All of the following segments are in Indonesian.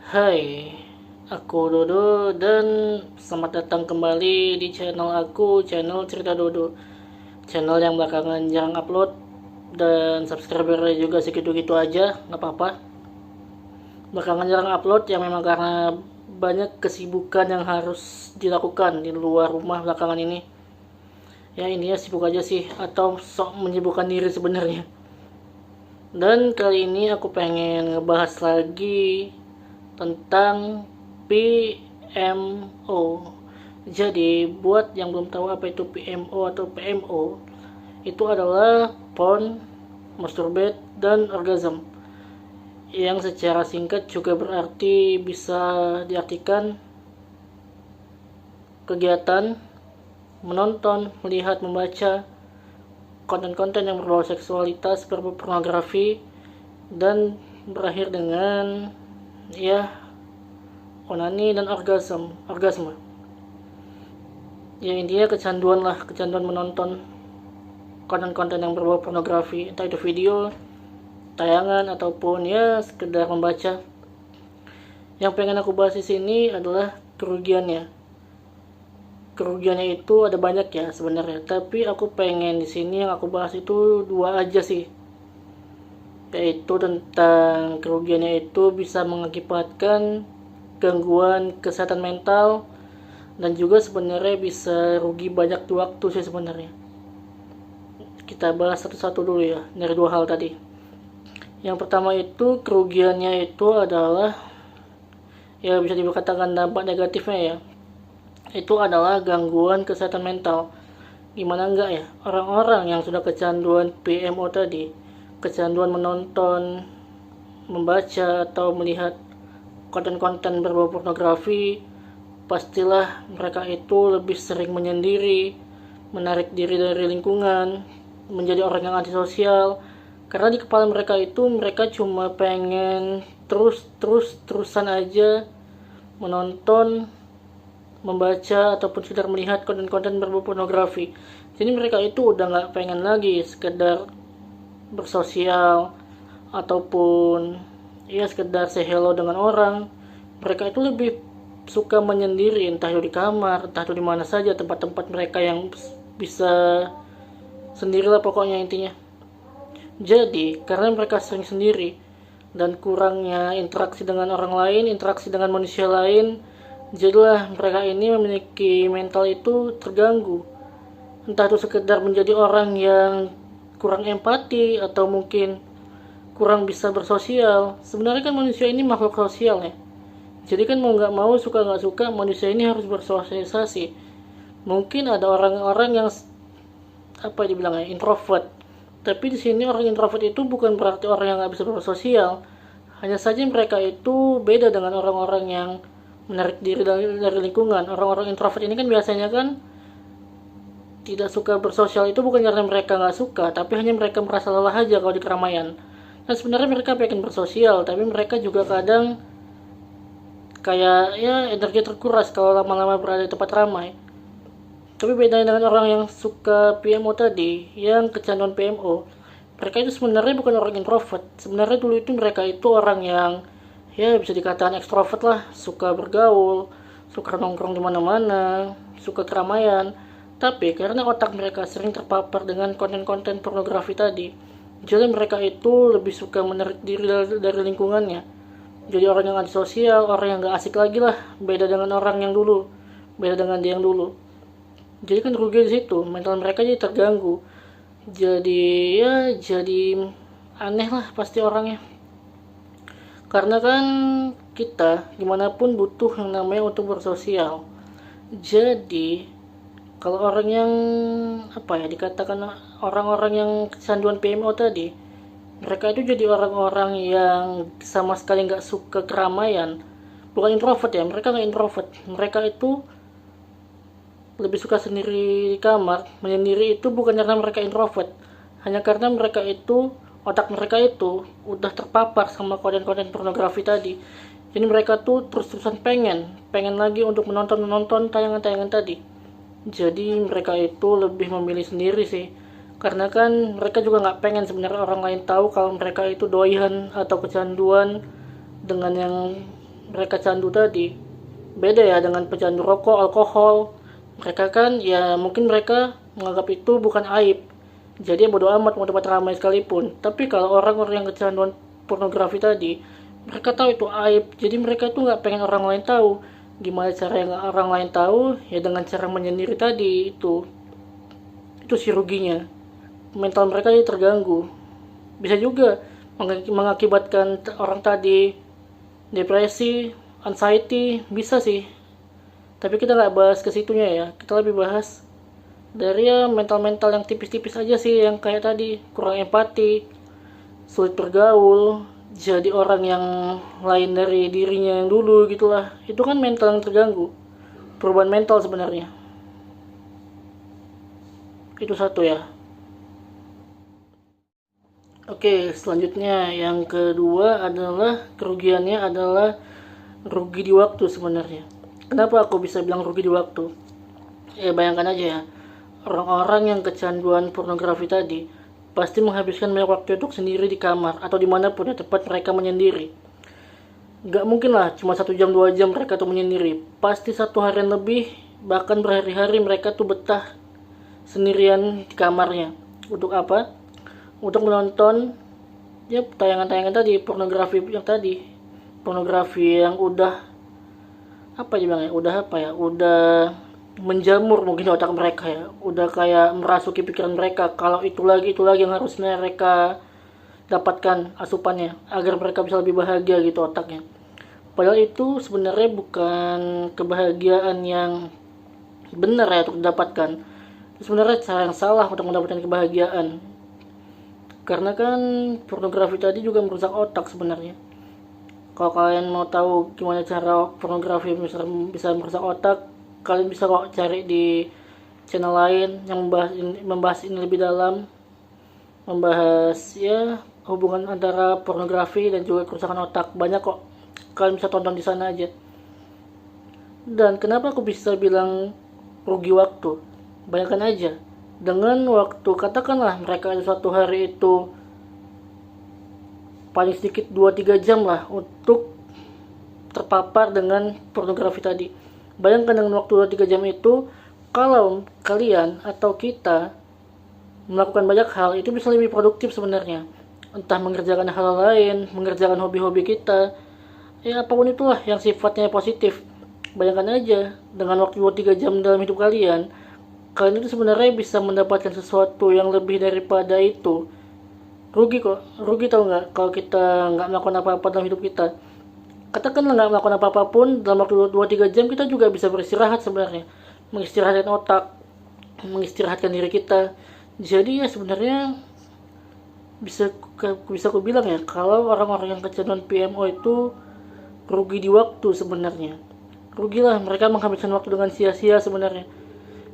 Hai, aku Dodo dan selamat datang kembali di channel aku, channel Cerita Dodo. Channel yang belakangan jarang upload dan subscribernya juga segitu-gitu aja, nggak apa-apa. Belakangan jarang upload ya memang karena banyak kesibukan yang harus dilakukan di luar rumah belakangan ini. Ya ini ya sibuk aja sih, atau sok menyibukkan diri sebenarnya. Dan kali ini aku pengen ngebahas lagi tentang PMO. Jadi buat yang belum tahu apa itu PMO atau PMO, itu adalah porn, masturbate, dan orgasm. Yang secara singkat juga berarti bisa diartikan kegiatan menonton, melihat, membaca konten-konten yang berbau seksualitas, berbau pornografi, dan berakhir dengan ya onani dan orgasme. Ya intinya kecanduan menonton konten-konten yang berbau pornografi, entah itu video, tayangan ataupun ya sekedar membaca. Yang pengen aku bahas di sini adalah kerugiannya. Kerugiannya itu ada banyak ya sebenarnya, tapi aku pengen di sini yang aku bahas itu dua aja sih. Yaitu tentang kerugiannya itu bisa mengakibatkan gangguan kesehatan mental dan juga sebenarnya bisa rugi banyak di waktu sih sebenarnya. Kita bahas satu-satu dulu ya dari dua hal tadi. Yang pertama itu kerugiannya itu adalah ya bisa dikatakan dampak negatifnya ya. Itu adalah gangguan kesehatan mental. Gimana enggak ya, orang-orang yang sudah kecanduan PMO tadi, kecanduan menonton, membaca atau melihat konten-konten berbau pornografi, pastilah mereka itu lebih sering menyendiri, menarik diri dari lingkungan, menjadi orang yang antisosial. Karena di kepala mereka itu mereka cuma pengen terusan aja menonton, membaca ataupun sekedar melihat konten-konten berbau pornografi. Jadi mereka itu udah nggak pengen lagi sekedar bersosial ataupun ya sekedar say hello dengan orang. Mereka itu lebih suka menyendiri, entah itu di kamar, entah itu di mana saja tempat-tempat mereka yang bisa sendirilah pokoknya intinya. Jadi karena mereka sering sendiri dan kurangnya interaksi dengan orang lain, interaksi dengan manusia lain, jadilah mereka ini memiliki mental itu terganggu. Entah itu sekedar menjadi orang yang kurang empati atau mungkin kurang bisa bersosial. Sebenarnya kan manusia ini makhluk sosial ya. Jadi kan mau nggak mau, suka nggak suka, manusia ini harus bersosialisasi. Mungkin ada orang-orang yang apa dibilangnya introvert. Tapi di sini orang introvert itu bukan berarti orang yang nggak bisa bersosial. Hanya saja mereka itu beda dengan orang-orang yang menarik diri dari lingkungan. Orang-orang introvert ini kan biasanya kan tidak suka bersosial itu bukan karena mereka nggak suka, tapi hanya mereka merasa lelah aja kalau di keramaian. Nah sebenarnya mereka pengen bersosial, tapi mereka juga kadang kayak ya energi terkuras kalau lama-lama berada di tempat ramai. Tapi beda dengan orang yang suka PMO tadi, yang kecanduan PMO, mereka itu sebenarnya bukan orang introvert. Sebenarnya dulu itu mereka itu orang yang ya bisa dikatakan ekstrovert lah, suka bergaul, suka nongkrong di mana-mana, suka keramaian. Tapi karena otak mereka sering terpapar dengan konten-konten pornografi tadi, jadi mereka itu lebih suka menarik diri dari lingkungannya. Jadi orang yang antisosial, orang yang gak asik lagi lah, beda dengan orang yang dulu, beda dengan dia yang dulu. Jadi kan rugi di situ, mental mereka jadi terganggu. Jadi aneh lah pasti orangnya. Karena kan kita gimana pun butuh yang namanya untuk bersosial. Jadi kalau orang yang apa ya dikatakan orang-orang yang kecanduan PMO tadi, mereka itu jadi orang-orang yang sama sekali nggak suka keramaian. Bukan introvert ya, mereka nggak introvert. Mereka itu lebih suka sendiri di kamar. Menyendiri itu bukan karena mereka introvert, hanya karena mereka itu otak mereka itu udah terpapar sama konten-konten pornografi tadi. Jadi mereka tuh terus-terusan pengen lagi untuk menonton tayangan-tayangan tadi. Jadi mereka itu lebih memilih sendiri sih, karena kan mereka juga nggak pengen sebenarnya orang lain tahu kalau mereka itu doyan atau kecanduan dengan yang mereka candu tadi beda ya dengan pecandu rokok, alkohol. Mereka kan ya mungkin mereka menganggap itu bukan aib, jadi bodo amat mau tempat ramai sekalipun. Tapi kalau orang-orang yang kecanduan pornografi tadi, mereka tahu itu aib, jadi mereka tuh nggak pengen orang lain tahu. Gimana cara yang orang lain tahu? Ya dengan cara menyendiri tadi. Itu sih ruginya, mental mereka jadi terganggu. Bisa juga mengakibatkan orang tadi depresi, anxiety, bisa sih. Tapi kita nggak bahas ke situnya ya, kita lebih bahas dari ya mental-mental yang tipis-tipis aja sih, yang kayak tadi kurang empati, sulit bergaul, jadi orang yang lain dari dirinya yang dulu gitulah. Itu kan mental yang terganggu, perubahan mental sebenarnya. Itu satu ya. Oke, selanjutnya yang kedua adalah kerugiannya adalah rugi di waktu sebenarnya. Kenapa aku bisa bilang rugi di waktu? Ya bayangkan aja ya, orang-orang yang kecanduan pornografi tadi pasti menghabiskan banyak waktu untuk sendiri di kamar atau dimanapun ya tempat mereka menyendiri. Gak mungkin lah cuma 1 jam 2 jam mereka tuh menyendiri. Pasti 1 harian lebih, bahkan berhari-hari mereka tuh betah sendirian di kamarnya. Untuk apa? Untuk menonton ya tayangan-tayangan tadi, pornografi yang udah apa aja bang ya, udah menjamur mungkin di otak mereka ya, udah kayak merasuki pikiran mereka kalau itu lagi yang harus mereka dapatkan asupannya agar mereka bisa lebih bahagia gitu otaknya. Padahal itu sebenarnya bukan kebahagiaan yang benar ya untuk didapatkan. Itu sebenarnya cara yang salah untuk mendapatkan kebahagiaan. Karena kan pornografi tadi juga merusak otak sebenarnya. Kalau kalian mau tahu gimana cara pornografi bisa merusak otak, kalian bisa kok cari di channel lain yang membahas ini lebih dalam, membahas ya hubungan antara pornografi dan juga kerusakan otak. Banyak kok, kalian bisa tonton di sana aja. Dan kenapa aku bisa bilang rugi waktu? Bayangkan aja, dengan waktu katakanlah mereka ada suatu hari itu paling sedikit 2-3 jam lah untuk terpapar dengan pornografi tadi. Bayangkan dengan waktu 2-3 jam itu, kalau kalian atau kita melakukan banyak hal, itu bisa lebih produktif sebenarnya. Entah mengerjakan hal lain, mengerjakan hobi-hobi kita, ya apapun itulah yang sifatnya positif. Bayangkan aja, dengan waktu 2-3 jam dalam hidup kalian itu sebenarnya bisa mendapatkan sesuatu yang lebih daripada itu. Rugi kok, rugi tau nggak kalau kita nggak melakukan apa-apa dalam hidup kita. Katakanlah nggak melakukan apa-apa pun dalam waktu 2-3 jam kita juga bisa beristirahat sebenarnya, mengistirahatkan otak, mengistirahatkan diri kita. Jadi ya sebenarnya bisa aku bilang ya, kalau orang-orang yang kecanduan PMO itu rugi di waktu sebenarnya. Rugilah, mereka menghabiskan waktu dengan sia-sia sebenarnya.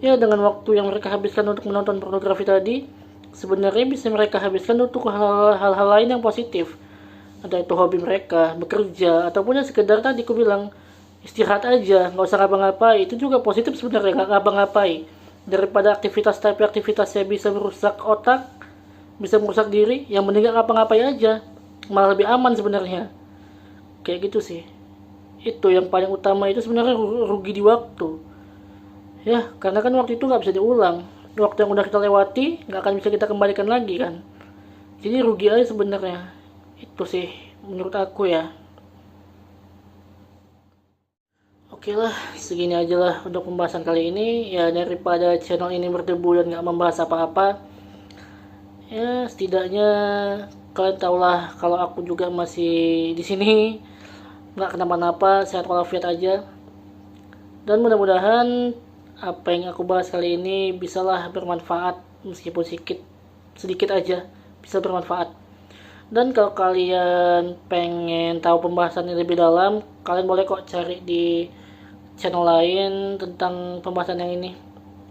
Ya dengan waktu yang mereka habiskan untuk menonton pornografi tadi, sebenarnya bisa mereka habiskan untuk hal-hal lain yang positif. Entah itu hobi mereka, bekerja, ataupun ya sekedar tadi aku bilang istirahat aja, nggak usah ngapa-ngapain. Itu juga positif sebenarnya, nggak ngapa-ngapain. Daripada aktivitasnya bisa merusak otak, bisa merusak diri, yang mending nggak ngapa-ngapain aja, malah lebih aman sebenarnya. Kayak gitu sih. Itu yang paling utama, itu sebenarnya rugi di waktu. Ya, karena kan waktu itu nggak bisa diulang. Waktu yang udah kita lewati nggak akan bisa kita kembalikan lagi kan. Jadi rugi aja sebenarnya. Itu sih menurut aku ya. Oke lah, segini aja lah untuk pembahasan kali ini. Ya daripada channel ini berdebu dan nggak membahas apa-apa, ya setidaknya kalian tahulah kalau aku juga masih di sini, nggak kenapa-napa, sehat walafiat aja. Dan mudah-mudahan apa yang aku bahas kali ini bisalah bermanfaat, meskipun sedikit aja bisa bermanfaat. Dan kalau kalian pengen tahu pembahasan ini lebih dalam, kalian boleh kok cari di channel lain tentang pembahasan yang ini,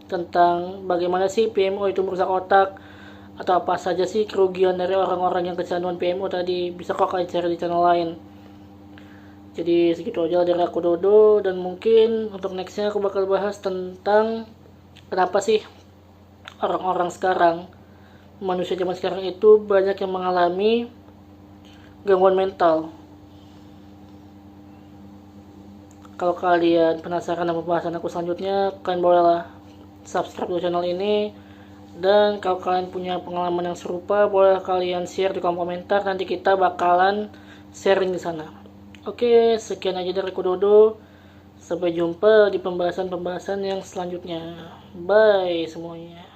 tentang bagaimana sih PMO itu merusak otak, atau apa saja sih kerugian dari orang-orang yang kecanduan PMO tadi. Bisa kok kalian cari di channel lain. Jadi segitu aja dari aku Dodo, dan mungkin untuk nextnya aku bakal bahas tentang kenapa sih orang-orang sekarang, manusia zaman sekarang itu banyak yang mengalami gangguan mental. Kalau kalian penasaran dengan pembahasan aku selanjutnya, kalian bolehlah subscribe dulu channel ini. Dan kalau kalian punya pengalaman yang serupa, boleh kalian share di kolom komentar. Nanti kita bakalan sharing di sana. Oke, sekian aja dari Kododo. Sampai jumpa di pembahasan-pembahasan yang selanjutnya. Bye semuanya.